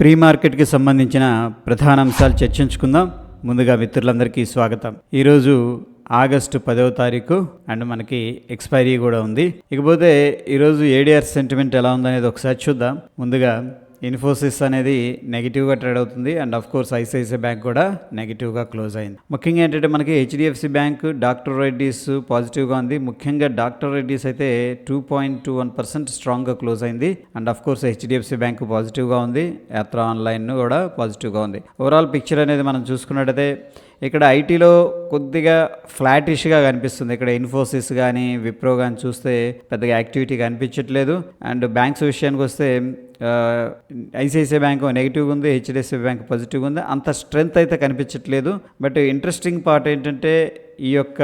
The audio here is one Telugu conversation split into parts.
ప్రీ మార్కెట్కి సంబంధించిన ప్రధాన అంశాలు చర్చించుకుందాం. ముందుగా మిత్రులందరికీ స్వాగతం. ఈరోజు ఆగస్టు 10వ తారీఖు అండ్ మనకి ఎక్స్పైరీ కూడా ఉంది. ఇకపోతే ఈరోజు ఏడిఆర్ సెంటిమెంట్ ఎలా ఉందనేది ఒకసారి చూద్దాం. ముందుగా ఇన్ఫోసిస్ అనేది నెగిటివ్గా ట్రేడ్ అవుతుంది and of course ICICI bank కూడా నెగిటివ్గా క్లోజ్ అయింది. ముఖ్యంగా ఏంటంటే మనకి హెచ్డిఎఫ్సి బ్యాంక్, డాక్టర్ రెడ్డీస్ పాజిటివ్గా ఉంది. ముఖ్యంగా డాక్టర్ రెడ్డీస్ అయితే 2.21% స్ట్రాంగ్గా క్లోజ్ అయింది and of course HDFC bank పాజిటివ్గా ఉంది. యాత్ర ఆన్లైన్ కూడా పాజిటివ్గా ఉంది. ఓవరాల్ పిక్చర్ అనేది మనం చూసుకున్నట్టయితే ఇక్కడ ఐటీలో కొద్దిగా ఫ్లాటిష్గా కనిపిస్తుంది. ఇక్కడ ఇన్ఫోసిస్ కానీ విప్రో కానీ చూస్తే పెద్దగా యాక్టివిటీ కనిపించట్లేదు. అండ్ బ్యాంక్స్ విషయానికి వస్తే ఐసిఐసిఐ బ్యాంక్ నెగిటివ్గా ఉంది, హెచ్డిఎఫ్సి బ్యాంక్ పాజిటివ్గా ఉంది. అంత స్ట్రెంగ్త్ అయితే కనిపించట్లేదు. బట్ ఇంట్రెస్టింగ్ పార్ట్ ఏంటంటే ఈ యొక్క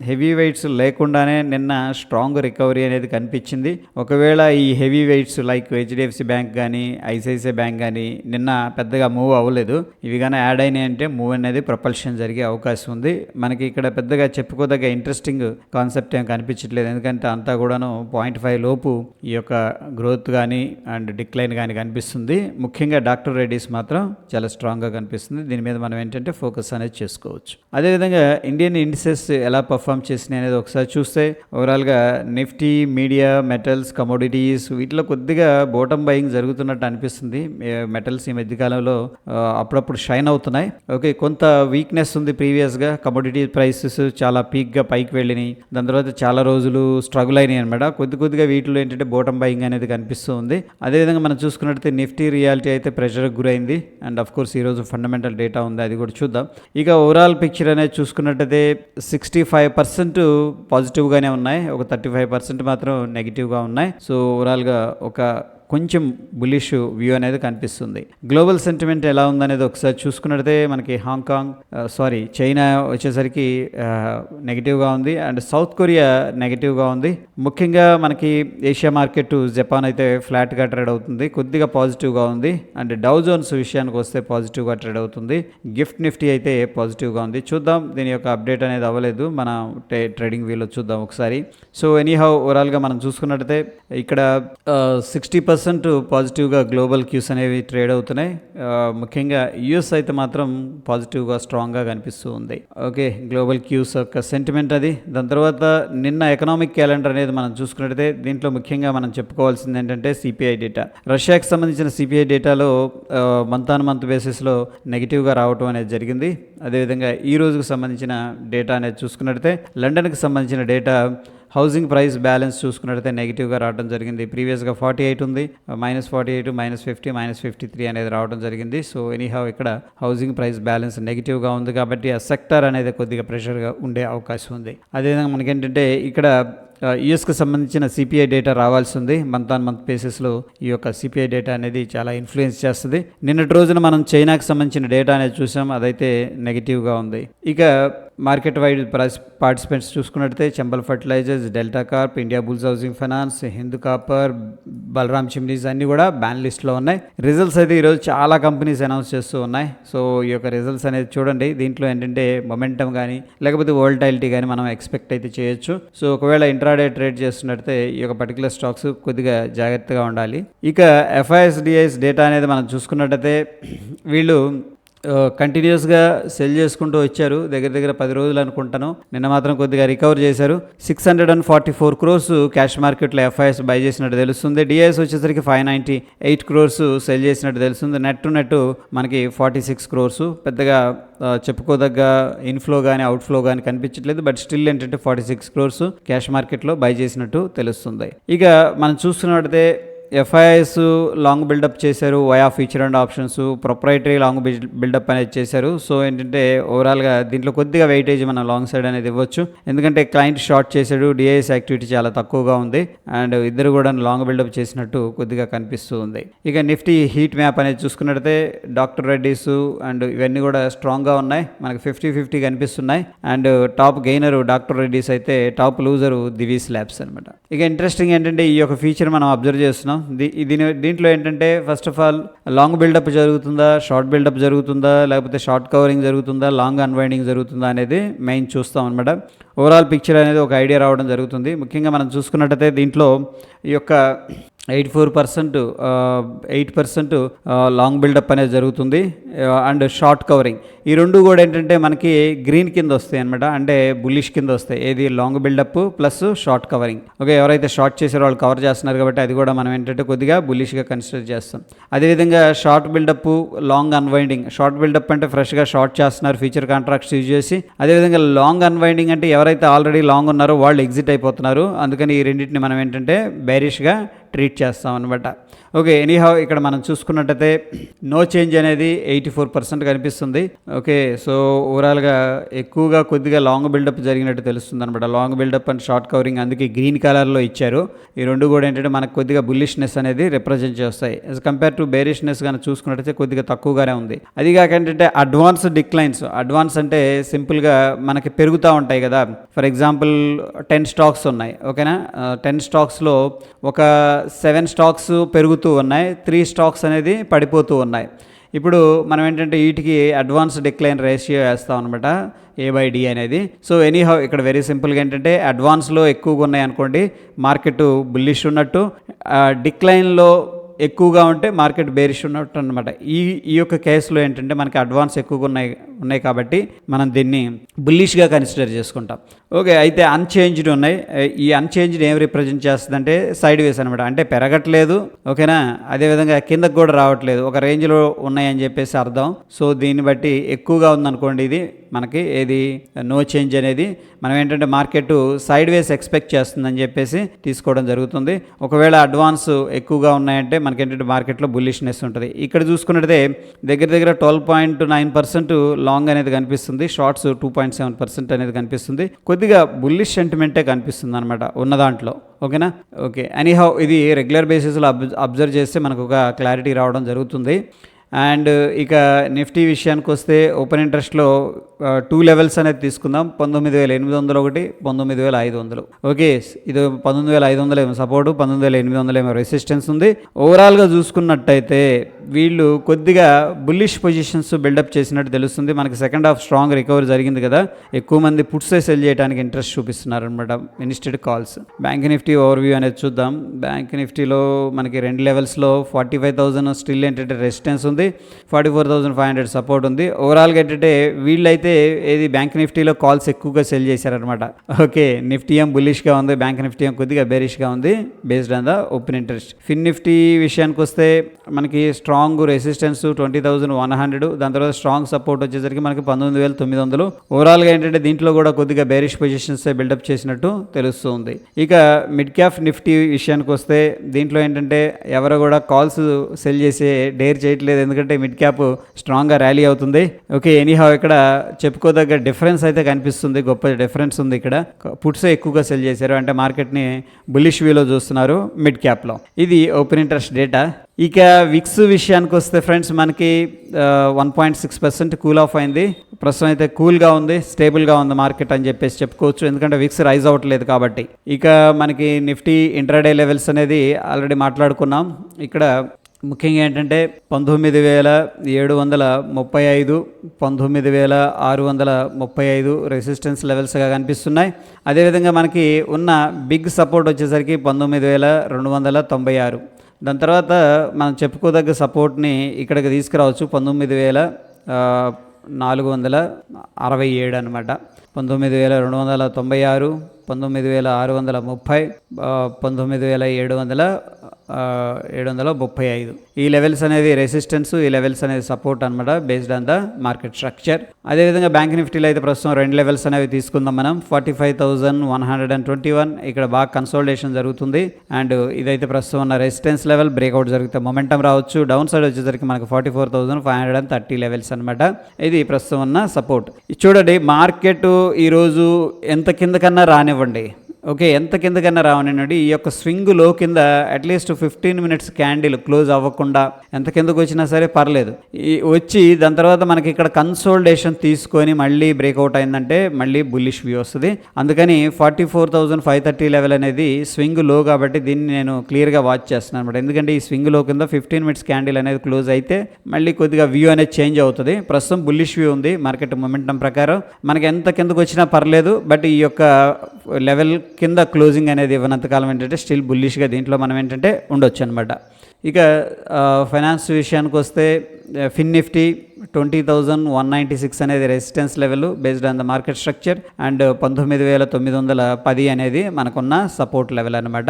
హెవీ వెయిట్స్ లేకుండానే నిన్న స్ట్రాంగ్ రికవరీ అనేది కనిపించింది. ఒకవేళ ఈ heavy weights like HDFC bank కానీ ఐసిఐసిఐ బ్యాంక్ కానీ నిన్న పెద్దగా మూవ్ అవ్వలేదు. ఇవి కానీ యాడ్ అయినాయి అంటే మూవ్ అనేది ప్రపల్షన్ జరిగే అవకాశం ఉంది. మనకి ఇక్కడ పెద్దగా చెప్పుకోదగ్గ ఇంట్రెస్టింగ్ కాన్సెప్ట్ ఏం కనిపించట్లేదు. ఎందుకంటే అంతా కూడాను 0.5 లోపు ఈ యొక్క గ్రోత్ కానీ అండ్ డిక్లైన్ కానీ కనిపిస్తుంది. ముఖ్యంగా డాక్టర్ రెడ్డీస్ మాత్రం చాలా స్ట్రాంగ్గా కనిపిస్తుంది. దీని మీద మనం ఏంటంటే ఫోకస్ అనేది చేసుకోవచ్చు. అదేవిధంగా ఇండియన్ ఇండిసెస్ ఎలా పర్ఫామ్ చేసినాయి అనేది ఒకసారి చూస్తే ఓవరాల్గా నిఫ్టీ, మీడియా, మెటల్స్, కమోడిటీస్ వీటిలో కొద్దిగా బోటమ్ బయింగ్ జరుగుతున్నట్టు అనిపిస్తుంది. మెటల్స్ ఈ మధ్యకాలంలో అప్పుడప్పుడు షైన్ అవుతున్నాయి. ఓకే, కొంత వీక్నెస్ ఉంది. ప్రీవియస్గా కమోడిటీ ప్రైసెస్ చాలా పీక్గా పైకి వెళ్ళినాయి. దాని తర్వాత చాలా రోజులు స్ట్రగుల్ అయినాయి అనమాట. కొద్దిగా వీటిలో ఏంటంటే బోటమ్ బయింగ్ అనేది కనిపిస్తూ ఉంది. అదేవిధంగా మనం చూసుకున్నట్టయితే నిఫ్టీ రియాలిటీ అయితే ప్రెషర్కి గురైంది అండ్ ఆఫ్ కోర్స్ ఈరోజు ఫండమెంటల్ డేటా ఉంది, అది కూడా చూద్దాం. ఇక ఓవరాల్ పిక్చర్ అనేది చూసుకున్నట్టయితే 65% పాజిటివ్గానే ఉన్నాయి, ఒక 35% మాత్రం నెగిటివ్గా ఉన్నాయి. సో ఓవరాల్గా ఒక కొంచెం బులిష్ వ్యూ అనేది కనిపిస్తుంది. గ్లోబల్ సెంటిమెంట్ ఎలా ఉందనేది ఒకసారి చూసుకున్నట్లయితే మనకి చైనా వచ్చేసరికి నెగిటివ్గా ఉంది అండ్ సౌత్ కొరియా నెగిటివ్గా ఉంది. ముఖ్యంగా మనకి ఏషియా మార్కెట్ జపాన్ అయితే ఫ్లాట్గా ట్రేడ్ అవుతుంది, కొద్దిగా పాజిటివ్గా ఉంది. అండ్ డౌ జోన్స్ విషయానికి వస్తే పాజిటివ్గా ట్రేడ్ అవుతుంది. గిఫ్ట్ నిఫ్టీ అయితే పాజిటివ్గా ఉంది. చూద్దాం, దీని యొక్క అప్డేట్ అనేది అవ్వలేదు, మన ట్రేడింగ్ వ్యూలో చూద్దాం ఒకసారి. సో ఎనీహౌ ఓవరాల్గా మనం చూసుకున్నట్టయితే ఇక్కడ 60% పాజిటివ్గా గ్లోబల్ క్యూస్ అనేవి ట్రేడ్ అవుతున్నాయి. ముఖ్యంగా యూఎస్ అయితే మాత్రం పాజిటివ్గా స్ట్రాంగ్గా కనిపిస్తూ ఉంది. ఓకే, గ్లోబల్ క్యూస్ యొక్క సెంటిమెంట్ అది. దాని తర్వాత నిన్న ఎకనామిక్ క్యాలెండర్ అనేది మనం చూసుకున్నట్టయితే దీంట్లో ముఖ్యంగా మనం చెప్పుకోవాల్సింది ఏంటంటే సిపిఐ డేటా. రష్యాకి సంబంధించిన సిపిఐ డేటాలో మంత్ ఆన్ మంత్ బేసిస్లో నెగిటివ్గా రావడం అనేది జరిగింది. అదేవిధంగా ఈ రోజుకు సంబంధించిన డేటా అనేది చూసుకున్నట్టయితే లండన్కి సంబంధించిన డేటా హౌసింగ్ ప్రైస్ బ్యాలెన్స్ చూసుకున్నట్టయితే నెగిటివ్గా రావడం జరిగింది. ప్రీవియస్గా 48 ఉంది, -48, -50, -53 అనేది రావడం జరిగింది. సో ఎనీహౌ ఇక్కడ హౌసింగ్ ప్రైస్ బ్యాలెన్స్ నెగిటివ్గా ఉంది కాబట్టి ఆ సెక్టర్ అనేది కొద్దిగా ప్రెషర్గా ఉండే అవకాశం ఉంది. అదేవిధంగా మనకేంటంటే ఇక్కడ యుఎస్కి సంబంధించిన సిపిఐ డేటా రావాల్సి ఉంది. మంత్ ఆన్ మంత్ బేసిస్లో ఈ యొక్క సిపిఐ డేటా అనేది చాలా ఇన్ఫ్లుయెన్స్ చేస్తుంది. నిన్నటి రోజున మనం చైనాకి సంబంధించిన డేటా అనేది చూసాం, అదైతే నెగిటివ్గా ఉంది. ఇక మార్కెట్ వైడ్ పార్టిసిపెంట్స్ చూసుకున్నట్టయితే Chambal fertilisers, Delta Corp, Indiabulls housing finance, Hindu copper, Balram చిమ్నీస్ అన్నీ కూడా బ్యాన్ లిస్ట్లో ఉన్నాయి. రిజల్ట్స్ అయితే ఈరోజు చాలా కంపెనీస్ అనౌన్స్ చేస్తూ ఉన్నాయి. సో ఈ యొక్క రిజల్ట్స్ అనేది చూడండి. దీంట్లో ఏంటంటే మొమెంటమ్ కానీ లేకపోతే వోల్టాలిటీ కానీ మనం ఎక్స్పెక్ట్ అయితే చేయొచ్చు. సో ఒకవేళ ఇంట్రాడే ట్రేడ్ చేస్తున్నట్టయితే ఈ యొక్క పర్టికులర్ స్టాక్స్ కొద్దిగా జాగ్రత్తగా ఉండాలి. ఇక ఎఫ్ఐఎస్డిఐస్ డేటా అనేది మనం చూసుకున్నట్టయితే వీళ్ళు కంటిన్యూస్గా సెల్ చేసుకుంటూ వచ్చారు. దగ్గర 10 రోజులు అనుకుంటాను. నిన్న మాత్రం కొద్దిగా రికవర్ చేశారు. 644 crores క్యాష్ మార్కెట్లో ఎఫ్ఐఎస్ బై చేసినట్టు తెలుస్తుంది. డిఐఎస్ వచ్చేసరికి 598 crores సెల్ చేసినట్టు తెలుస్తుంది. నెట్ మనకి 46 crores. పెద్దగా చెప్పుకోదగ్గ ఇన్ఫ్లో కానీ అవుట్ఫ్లో కానీ కనిపించట్లేదు. బట్ స్టిల్ ఏంటంటే 46 crores క్యాష్ మార్కెట్లో బై చేసినట్టు తెలుస్తుంది. ఇక మనం చూస్తున్నట్టయితే ఎఫ్ఐఎస్ లాంగ్ బిల్డప్ చేశారు via future and options, proprietary long buildup అనేది చేశారు. సో ఏంటంటే ఓవరాల్గా దీంట్లో కొద్దిగా వెయిటేజ్ మనం లాంగ్ సైడ్ అనేది ఇవ్వచ్చు. ఎందుకంటే క్లయింట్ షార్ట్ చేశాడు, డిఐఎస్ యాక్టివిటీ చాలా తక్కువగా ఉంది అండ్ ఇద్దరు కూడా లాంగ్ బిల్డప్ చేసినట్టు కొద్దిగా కనిపిస్తూ ఉంది. ఇక నిఫ్టీ హీట్ మ్యాప్ అనేది చూసుకున్నట్టయితే డాక్టర్ రెడ్డీస్ అండ్ ఇవన్నీ కూడా స్ట్రాంగ్గా ఉన్నాయి. మనకి 50-50 కనిపిస్తున్నాయి. అండ్ టాప్ గెయినరు డాక్టర్ రెడ్డీస్ అయితే టాప్ లూజరు దివీస్ ల్యాబ్స్ అనమాట. ఇక ఇంట్రెస్టింగ్ ఏంటంటే ఈ యొక్క ఫీచర్ మనం అబ్జర్వ్ చేస్తున్నాం. దీంట్లో ఏంటంటే first of all long buildup జరుగుతుందా, షార్ట్ బిల్డప్ జరుగుతుందా, లేకపోతే షార్ట్ కవరింగ్ జరుగుతుందా, లాంగ్ అన్వైండింగ్ జరుగుతుందా అనేది మెయిన్ చూస్తాం అనమాట. ఓవరాల్ పిక్చర్ అనేది ఒక ఐడియా రావడం జరుగుతుంది. ముఖ్యంగా మనం చూసుకున్నట్టయితే దీంట్లో ఈ యొక్క 8% లాంగ్ బిల్డప్ అనేది జరుగుతుంది అండ్ షార్ట్ కవరింగ్. ఈ రెండు కూడా ఏంటంటే మనకి గ్రీన్ కింద వస్తాయి అనమాట, అంటే బుల్లిష్ కింద వస్తాయి. ఏది long buildup plus short covering. Okay, ఎవరైతే షార్ట్ చేసారో వాళ్ళు కవర్ చేస్తున్నారు కాబట్టి అది కూడా మనం ఏంటంటే కొద్దిగా బుల్లిష్గా కన్సిడర్ చేస్తాం. అదేవిధంగా short buildup, long unwinding. Short buildup అంటే ఫ్రెష్గా షార్ట్ చేస్తున్నారు ఫ్యూచర్ కాంట్రాక్ట్స్ యూజ్ చేసి. అదేవిధంగా లాంగ్ అన్వైండింగ్ అంటే ఎవరైతే ఆల్రెడీ లాంగ్ ఉన్నారో వాళ్ళు ఎగ్జిట్ అయిపోతున్నారు. అందుకని ఈ రెండింటిని మనం ఏంటంటే బేరిష్గా ట్రీట్ చేస్తాం అనమాట. ఓకే, ఎనీహౌ ఇక్కడ మనం చూసుకున్నట్టయితే నో చేంజ్ అనేది 84% కనిపిస్తుంది. ఓకే, సో ఓవరాల్గా ఎక్కువగా కొద్దిగా లాంగ్ బిల్డప్ జరిగినట్టు తెలుస్తుంది అనమాట. Long buildup and short covering అందుకే గ్రీన్ కలర్లో ఇచ్చారు. ఈ రెండు కూడా ఏంటంటే మనకు కొద్దిగా బుల్లిష్నెస్ అనేది రిప్రజెంట్ చేస్తాయి. యాజ్ కంపేర్ టు బేరిష్నెస్ కానీ చూసుకున్నట్టయితే కొద్దిగా తక్కువగానే ఉంది. అది కాక ఏంటంటే అడ్వాన్స్ డిక్లైన్స్. అడ్వాన్స్ అంటే సింపుల్గా మనకి పెరుగుతూ ఉంటాయి కదా. ఫర్ ఎగ్జాంపుల్ 10 స్టాక్స్ ఉన్నాయి. ఓకేనా, 10 స్టాక్స్లో ఒక 7 స్టాక్స్ పెరుగుతూ ఉన్నాయి, 3 స్టాక్స్ అనేది పడిపోతూ ఉన్నాయి. ఇప్పుడు మనం ఏంటంటే వీటికి అడ్వాన్స్ డిక్లైన్ రేషియో వేస్తాం అనమాట, A/D అనేది. సో ఎనీహౌ ఇక్కడ వెరీ సింపుల్గా ఏంటంటే అడ్వాన్స్లో ఎక్కువగా ఉన్నాయి అనుకోండి మార్కెట్ బుల్లిష్ ఉన్నట్టు, డిక్లైన్లో ఎక్కువగా ఉంటే మార్కెట్ బేరిష్ ఉన్నట్టు అనమాట. ఈ యొక్క కేసులో ఏంటంటే మనకి అడ్వాన్స్ ఎక్కువగా ఉన్నాయి కాబట్టి మనం దీన్ని బుల్లిష్గా కన్సిడర్ చేసుకుంటాం. ఓకే, అయితే అన్చేంజ్డ్ ఉన్నాయి. ఈ అన్చేంజ్డ్ ఏం రిప్రజెంట్ చేస్తుందంటే సైడ్ వేస్ అనమాట, అంటే పెరగట్లేదు. ఓకేనా, అదేవిధంగా కిందకు కూడా రావట్లేదు, ఒక రేంజ్లో ఉన్నాయని చెప్పేసి అర్థం. సో దీన్ని బట్టి ఎక్కువగా ఉందనుకోండి ఇది మనకి ఏది నో చేంజ్ అనేది. మనం ఏంటంటే మార్కెట్ సైడ్ వేస్ ఎక్స్పెక్ట్ చేస్తుందని చెప్పేసి తీసుకోవడం జరుగుతుంది. ఒకవేళ అడ్వాన్స్ ఎక్కువగా ఉన్నాయంటే మనకి ఏంటంటే మార్కెట్లో బుల్లిష్నెస్ ఉంటుంది. ఇక్కడ చూసుకున్నట్టే దగ్గర 12.9% లాంగ్ అనేది కనిపిస్తుంది, షార్ట్స్ 2.7% అనేది కనిపిస్తుంది. కొద్దిగా బుల్లిష్ సెంటిమెంటే కనిపిస్తుంది అనమాట ఉన్న దాంట్లో. ఓకేనా, ఓకే, ఎనీహౌ ఇది రెగ్యులర్ బేసిస్లో అబ్జర్వ్ చేస్తే మనకు ఒక క్లారిటీ రావడం జరుగుతుంది. అండ్ ఇక నిఫ్టీ విషయానికి వస్తే ఓపెన్ ఇంట్రెస్ట్లో 2 లెవెల్స్ అనేది తీసుకుందాం. 19,800 ఒకటి, 19,500. ఓకే, ఇది 19,500 ఏమో సపోర్టు, 19,800 ఏమో రెసిస్టెన్స్ ఉంది. ఓవరాల్గా చూసుకున్నట్టయితే వీళ్ళు కొద్దిగా బుల్లిష్ పొజిషన్స్ బిల్డప్ చేసినట్టు తెలుస్తుంది. మనకి సెకండ్ హాఫ్ స్ట్రాంగ్ రికవరీ జరిగింది కదా, ఎక్కువ మంది పుట్సే సెల్ చేయడానికి ఇంట్రెస్ట్ చూపిస్తున్నారు అనమాట instead calls. Bank Nifty overview అనేది చూద్దాం. బ్యాంక్ నిఫ్టీలో మనకి 2 లెవెల్స్లో 45,000 స్టిల్ ఏంటంటే రెసిస్టెన్స్ ఉంది, 44,500 సపోర్ట్ ఉంది. ఓవరాల్గా ఏంటంటే వీళ్ళైతే ఏది బ్యాంక్ నిఫ్టీలో కాల్స్ ఎక్కువగా సెల్ చేశారనమాట. ఓకే, నిఫ్టీ ఏం బుల్లిష్గా ఉంది, బ్యాంక్ నిఫ్టీ ఏం కొద్దిగా బేరిష్గా ఉంది based on the open interest. Fin Nifty విషయానికి వస్తే మనకి స్ట్రాంగ్ రెసిస్టెన్స్ 20,100, దాని తర్వాత స్ట్రాంగ్ సపోర్ట్ వచ్చేసరికి మనకి 19,900. ఓవరాల్గా ఏంటంటే దీంట్లో కూడా కొద్దిగా బేరిష్ పొజిషన్స్ బిల్డప్ చేసినట్టు తెలుస్తుంది. ఇక మిడ్ క్యాప్ నిఫ్టీ విషయానికి వస్తే దీంట్లో ఏంటంటే ఎవరు కూడా కాల్స్ సెల్ చేసే డేర్ చేయట్లేదు, ఎందుకంటే మిడ్ క్యాప్ స్ట్రాంగ్గా ర్యాలీ అవుతుంది. ఓకే, ఎనీహౌ ఇక్కడ చెప్పుకోదగ్గ డిఫరెన్స్ అయితే కనిపిస్తుంది, గొప్ప డిఫరెన్స్ ఉంది. ఇక్కడ పుట్స్ ఎక్కువగా సెల్ చేశారు, అంటే మార్కెట్ని బుల్లిష్ వ్యూలో చూస్తున్నారు మిడ్ క్యాప్లో. ఇది ఓపెన్ ఇంట్రెస్ట్ డేటా. ఇక విక్స్ విషయానికి వస్తే ఫ్రెండ్స్ మనకి 1.6% కూల్ ఆఫ్ అయింది. ప్రస్తుతం అయితే కూల్గా ఉంది, స్టేబుల్గా ఉంది మార్కెట్ అని చెప్పేసి చెప్పుకోవచ్చు, ఎందుకంటే విక్స్ రైజ్ అవ్వట్లేదు కాబట్టి. ఇక మనకి నిఫ్టీ ఇంట్రాడే లెవెల్స్ అనేది ఆల్రెడీ మాట్లాడుకున్నాం. ఇక్కడ ముఖ్యంగా ఏంటంటే 19,735, 19,635 రెసిస్టెన్స్ లెవెల్స్గా కనిపిస్తున్నాయి. అదేవిధంగా మనకి ఉన్న బిగ్ సపోర్ట్ వచ్చేసరికి 19,296. దాని తర్వాత మనం చెప్పుకోదగ్గ సపోర్ట్ని ఇక్కడికి తీసుకురావచ్చు 19,467 అనమాట. 19,296, 19,630, 19,735 ఈ లెవెల్స్ అనేది రెసిస్టెన్స్, ఈ లెవెల్స్ అనేది సపోర్ట్ అనమాట based on the market structure. అదేవిధంగా బ్యాంక్ నిఫ్టీలో అయితే ప్రస్తుతం 2 లెవెల్స్ అనేవి తీసుకుందాం మనం. 45,121 ఇక్కడ బాగా కన్సోలిడేషన్ జరుగుతుంది, అండ్ ఇదైతే ప్రస్తుతం ఉన్న రెసిస్టెన్స్ లెవెల్ బ్రేక్అవుట్ జరిగితే మొమెంటం రావచ్చు. డౌన్ సైడ్ వచ్చేసరికి మనకు 44,530 లెవెల్స్ అనమాట. ఇది ప్రస్తుతం ఉన్న సపోర్ట్. చూడండి మార్కెట్ ఈరోజు ఎంత కింద కన్నా రానివ్వండి, ఓకే, ఎంత కిందకన్నా రావనండి, ఈ యొక్క స్వింగ్ లో కింద అట్లీస్ట్ 15 మినిట్స్ క్యాండిల్ క్లోజ్ అవ్వకుండా ఎంత కిందకు వచ్చినా సరే పర్లేదు, వచ్చి దాని తర్వాత మనకి ఇక్కడ కన్సోలిడేషన్ తీసుకొని మళ్ళీ బ్రేక్అవుట్ అయిందంటే మళ్ళీ బుల్లిష్ వ్యూ వస్తుంది. అందుకని 44,530 లెవెల్ అనేది స్వింగ్ లో కాబట్టి దీన్ని నేను క్లియర్గా వాచ్ చేస్తున్నాను అనమాట. ఎందుకంటే ఈ స్వింగ్ లో కింద 15 మినిట్స్ క్యాండిల్ అనేది క్లోజ్ అయితే మళ్ళీ కొద్దిగా వ్యూ అనేది చేంజ్ అవుతుంది. ప్రస్తుతం బుల్లిష్ వ్యూ ఉంది మార్కెట్ మొమెంటం ప్రకారం. మనకి ఎంత కిందకు వచ్చినా పర్లేదు, బట్ ఈ యొక్క లెవెల్ కింద క్లోజింగ్ అనేది ఇవ్వనంత కాలం ఏంటంటే స్టిల్ బుల్లిష్గా దీంట్లో మనం ఏంటంటే ఉండొచ్చు అనమాట. ఇక ఫైనాన్స్ విషయానికి వస్తే ఫిన్ నిఫ్టీ 20,196 అనేది resistance level based on the market structure, and 19,910 అనేది మనకున్న సపోర్ట్ లెవెల్ అనమాట.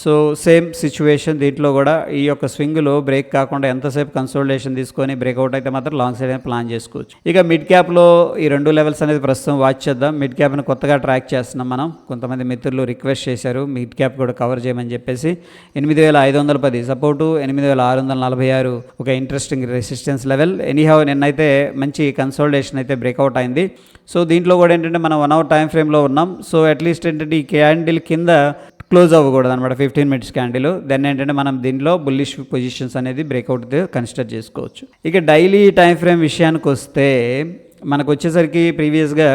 సో సేమ్ సిచ్యువేషన్ దీంట్లో కూడా ఈ యొక్క స్వింగ్లో బ్రేక్ కాకుండా ఎంతసేపు కన్సోలిడేషన్ తీసుకొని బ్రేక్అవుట్ అయితే మాత్రం లాంగ్ సైడ్ అనేది ప్లాన్ చేసుకోవచ్చు. ఇక మిడ్ క్యాప్లో ఈ 2 లెవెల్స్ అనేది ప్రస్తుతం వాచ్ చేద్దాం. మిడ్ క్యాప్ని కొత్తగా ట్రాక్ చేస్తున్నాం మనం. కొంతమంది మిత్రులు రిక్వెస్ట్ చేశారు మిడ్ క్యాప్ కూడా కవర్ చేయమని చెప్పేసి. 8,510 సపోర్టు, 8,646 ఒక ఇంట్రెస్టింగ్ రెసిస్టెన్స్ లెవెల్. ఎనీహౌ నిన్నైతే మంచి కన్సోలిడేషన్ అయితే బ్రేక్అవుట్ అయింది. సో దీంట్లో కూడా ఏంటంటే మనం 1 అవర్ టైం ఫ్రేమ్లో ఉన్నాం. సో అట్లీస్ట్ ఏంటంటే ఈ క్యాండిల్ కింద క్లోజ్ అవ్వకూడదు అనమాట, 15 మినిట్స్ క్యాండిల్. దెన్ ఏంటంటే మనం దీనిలో బుల్లిష్ పొజిషన్స్ అనేది బ్రేక్అవుట్ కన్సిడర్ చేసుకోవచ్చు. ఇక డైలీ టైం ఫ్రేమ్ విషయానికి వస్తే మనకు వచ్చేసరికి ప్రీవియస్గా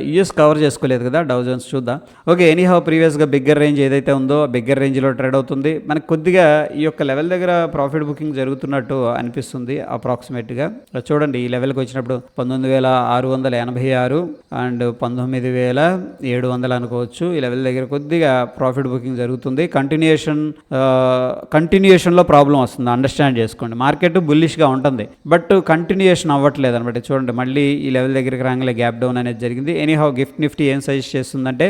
యూఎస్ కవర్ చేసుకోలేదు కదా డౌ జోన్స్, చూద్దాం. ఓకే, ఎనీహౌ ప్రీవియస్గా బిగ్గర్ రేంజ్ ఏదైతే ఉందో బిగ్గర్ రేంజ్లో ట్రేడ్ అవుతుంది. మనకు కొద్దిగా ఈ యొక్క లెవెల్ దగ్గర ప్రాఫిట్ బుకింగ్ జరుగుతున్నట్టు అనిపిస్తుంది అప్రాక్సిమేట్గా. చూడండి ఈ లెవెల్కి వచ్చినప్పుడు 19,686 అండ్ 19,700 అనుకోవచ్చు. ఈ లెవెల్ దగ్గర కొద్దిగా ప్రాఫిట్ బుకింగ్ జరుగుతుంది. కంటిన్యూషన్లో ప్రాబ్లం వస్తుంది, అండర్స్టాండ్ చేసుకోండి. మార్కెట్ బుల్లిష్గా ఉంటుంది బట్ కంటిన్యూషన్ అవ్వట్లేదు అనమాట. చూడండి మళ్ళీ ఈ లెవెల్ దగ్గరికి రాగానే గ్యాప్ డౌన్ అనేది జరిగింది. ఎనీహౌ గిఫ్ట్ నిఫ్టీ ఏం సజెస్ట్ చేస్తుందంటే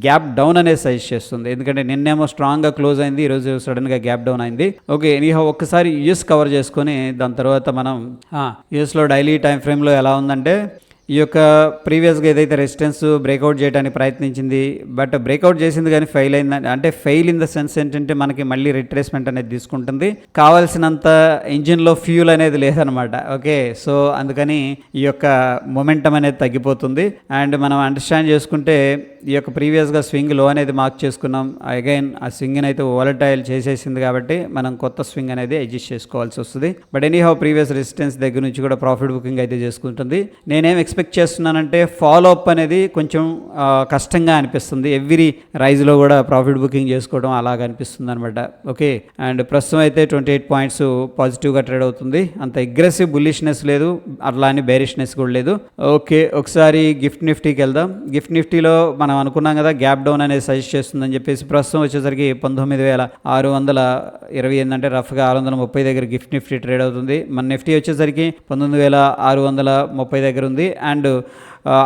గ్యాప్ డౌన్ అనేది సజెస్ట్ చేస్తుంది. ఎందుకంటే నిన్నేమో స్ట్రాంగ్గా క్లోజ్ అయింది, ఈరోజు సడన్గా గ్యాప్ డౌన్ అయింది. ఓకే, ఎనీహౌ ఒక్కసారి యూఎస్ కవర్ చేసుకొని దాని తర్వాత మనం యూఎస్లో డైలీ టైం ఫ్రేమ్లో ఎలా ఉందంటే ఈ యొక్క ప్రీవియస్గా ఏదైతే రెసిస్టెన్స్ బ్రేక్అవుట్ చేయడానికి ప్రయత్నించింది బట్ బ్రేక్అవుట్ చేసింది కానీ ఫెయిల్ అయింది. అంటే ఫెయిల్ ఇన్ ద సెన్స్ ఏంటంటే మనకి మళ్ళీ రిట్రేస్మెంట్ అనేది తీసుకుంటుంది. కావాల్సినంత ఇంజిన్లో ఫ్యూల్ అనేది లేదనమాట. ఓకే, సో అందుకని ఈ యొక్క మొమెంటం అనేది తగ్గిపోతుంది. అండ్ మనం అండర్స్టాండ్ చేసుకుంటే ఈ యొక్క ప్రీవియస్గా స్వింగ్ లో అనేది మార్క్ చేసుకున్నాం. అగైన్ ఆ స్వింగ్ని అయితే వాలటైల్ చేసేసింది కాబట్టి మనం కొత్త స్వింగ్ అనేది అడ్జస్ట్ చేసుకోవాల్సి వస్తుంది. బట్ ఎనీహౌ ప్రీవియస్ రెసిస్టెన్స్ దగ్గర నుంచి కూడా ప్రాఫిట్ బుకింగ్ అయితే చేసుకుంటుంది. నేనేం ఎక్స్పెక్ట్ చేస్తున్నానంటే ఫాలో అప్ అనేది కొంచెం కష్టంగా అనిపిస్తుంది. ఎవ్రీ రైజ్లో కూడా ప్రాఫిట్ బుకింగ్ చేసుకోవడం అలాగ అనిపిస్తుంది అనమాట. ఓకే, అండ్ ప్రస్తుతం అయితే 28 పాయింట్స్ పాజిటివ్గా ట్రేడ్ అవుతుంది. అంత అగ్రెసివ్ బుల్లిష్నెస్ లేదు, అట్లా అని బేరిష్నెస్ కూడా లేదు. ఓకే, ఒకసారి గిఫ్ట్ నిఫ్టీకి వెళ్దాం. గిఫ్ట్ నిఫ్టీలో మనం అనుకున్నాం కదా గ్యాప్ డౌన్ అనేది సజెస్ట్ చేస్తుందని చెప్పేసి. ప్రస్తుతం వచ్చేసరికి 19,620 ఏంటంటే రఫ్గా 630 దగ్గర గిఫ్ట్ నిఫ్టీ ట్రేడ్ అవుతుంది. మన నిఫ్టీ వచ్చేసరికి 19,630 దగ్గర ఉంది. అండ్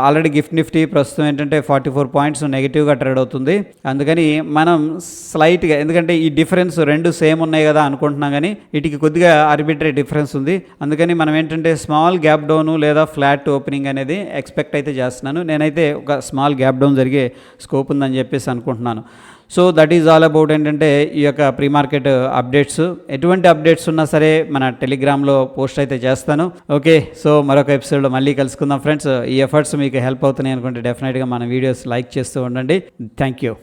ఆల్రెడీ గిఫ్ట్ నిఫ్టీ ప్రస్తుతం ఏంటంటే 44 పాయింట్స్ నెగిటివ్గా ట్రేడ్ అవుతుంది. అందుకని మనం స్లైట్గా, ఎందుకంటే ఈ డిఫరెన్స్ రెండు సేమ్ ఉన్నాయి కదా అనుకుంటున్నాం కానీ వీటికి కొద్దిగా ఆర్బిట్రేరీ డిఫరెన్స్ ఉంది. అందుకని మనం ఏంటంటే స్మాల్ గ్యాప్ డౌన్ లేదా ఫ్లాట్ ఓపెనింగ్ అనేది ఎక్స్పెక్ట్ అయితే చేస్తున్నాను. నేనైతే ఒక స్మాల్ గ్యాప్ డౌన్ జరిగే స్కోప్ ఉందని చెప్పేసి అనుకుంటున్నాను. So that is all about ఏంటంటే ఈ యొక్క ప్రీ మార్కెట్ అప్డేట్స్. ఎటువంటి అప్డేట్స్ ఉన్నా సరే మన టెలిగ్రామ్లో పోస్ట్ అయితే చేస్తాను. ఓకే, సో మరొక ఎపిసోడ్లో మళ్ళీ కలుసుకుందాం ఫ్రెండ్స్. ఈ ఎఫర్ట్స్ మీకు హెల్ప్ అవుతున్నాయి అనుకుంటే డెఫినెట్గా మన వీడియోస్ లైక్ చేస్తూ ఉండండి. Thank you.